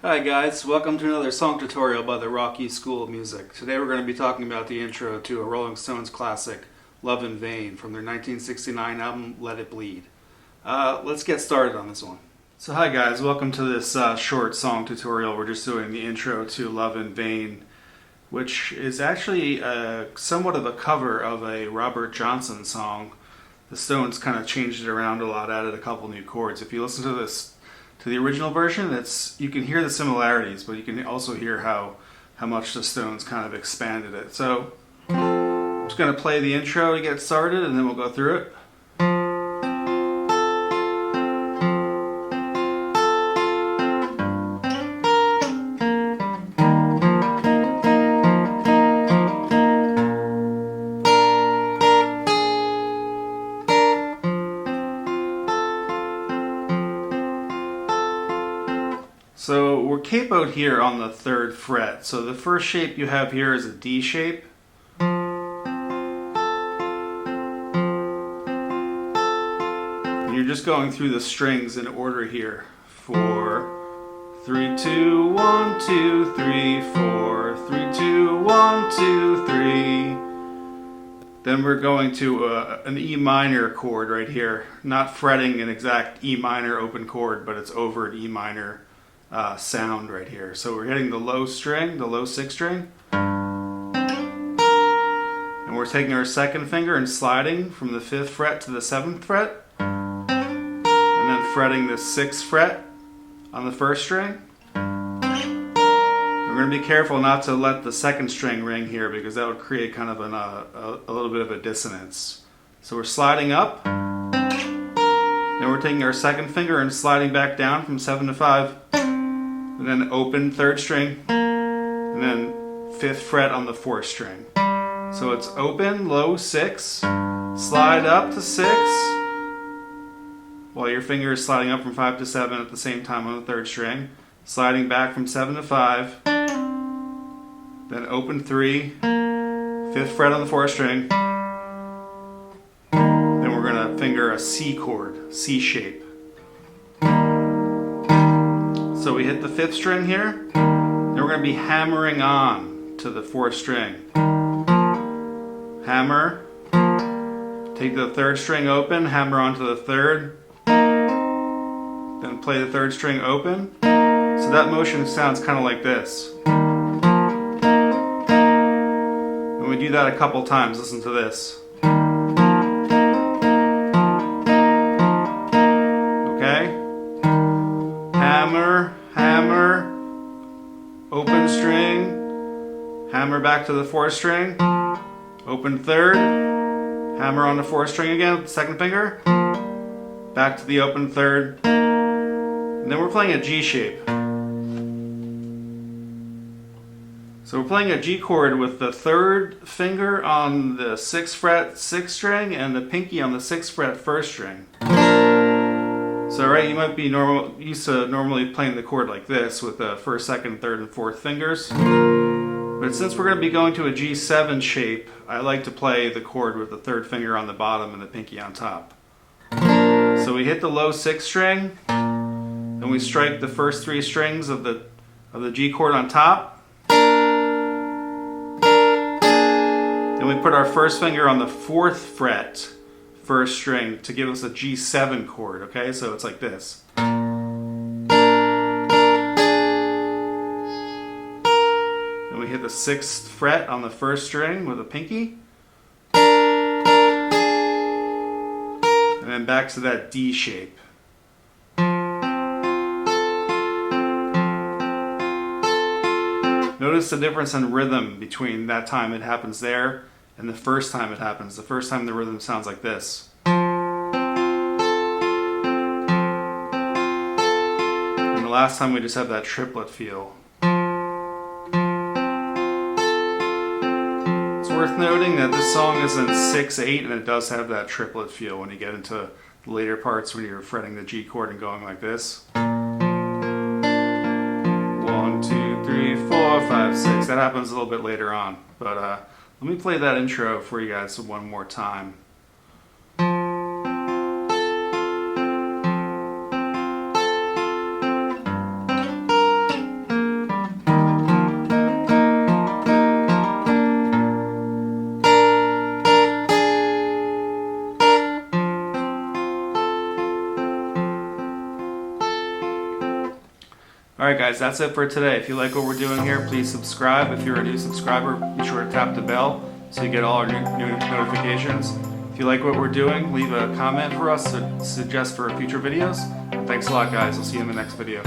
Hi guys, welcome to another song tutorial by the Rocky School of Music. Today we're going to be talking about the intro to a Rolling Stones classic, Love in Vain, from their 1969 album Let It Bleed. Let's get started on this one. So hi guys, welcome to this short song tutorial. We're just doing the intro to Love in Vain, which is actually somewhat of a cover of a Robert Johnson song. The Stones kind of changed it around a lot, added a couple new chords. If you listen to the original version, you can hear the similarities, but you can also hear how much the Stones kind of expanded it. So I'm just going to play the intro to get started, and then we'll go through it. So we're capoed here on the 3rd fret. So the first shape you have here is a D shape. And you're just going through the strings in order here. 4, 3, 2, 1, 2, 3, 4, 3, 2, 1, 2, 3. Then we're going to an E minor chord right here. Not fretting an exact E minor open chord, but it's over an E minor sound right here. So we're hitting the low string, the low 6th string, and we're taking our 2nd finger and sliding from the 5th fret to the 7th fret, and then fretting the 6th fret on the 1st string. We're going to be careful not to let the 2nd string ring here, because that would create kind of a little bit of a dissonance. So we're sliding up, then we're taking our 2nd finger and sliding back down from 7 to 5. And then open 3rd string, and then 5th fret on the 4th string. So it's open, low 6, slide up to 6, while your finger is sliding up from 5 to 7 at the same time on the 3rd string, sliding back from 7 to 5, then open 3, 5th fret on the 4th string, then we're going to finger a C chord, C shape. So we hit the 5th string here, then we're going to be hammering on to the 4th string. Hammer, take the 3rd string open, hammer onto the 3rd, then play the 3rd string open. So that motion sounds kind of like this. And we do that a couple times. Listen to this. Okay? Hammer, hammer, open string, hammer back to the 4th string, open 3rd, hammer on the 4th string again with the 2nd finger, back to the open 3rd, and then we're playing a G shape. So we're playing a G chord with the 3rd finger on the 6th fret 6th string and the pinky on the 6th fret 1st string. So right, you might be used to normally playing the chord like this with the 1st, 2nd, 3rd, and 4th fingers. But since we're going to be going to a G7 shape, I like to play the chord with the 3rd finger on the bottom and the pinky on top. So we hit the low 6th string, and we strike the first 3 strings of the G chord on top. Then we put our 1st finger on the 4th fret 1st string to give us a G7 chord, okay? So it's like this. Then we hit the 6th fret on the 1st string with a pinky. And then back to that D shape. Notice the difference in rhythm between that time it happens there and the first time it happens. The first time the rhythm sounds like this. And the last time we just have that triplet feel. It's worth noting that this song is in 6/8 and it does have that triplet feel when you get into the later parts when you're fretting the G chord and going like this. 1, 2, 3, 4, 5, 6. That happens a little bit later on. But let me play that intro for you guys one more time. Alright guys, that's it for today. If you like what we're doing here, please subscribe. If you're a new subscriber, be sure to tap the bell so you get all our new notifications. If you like what we're doing, leave a comment for us to suggest for future videos. Thanks a lot guys, I'll see you in the next video.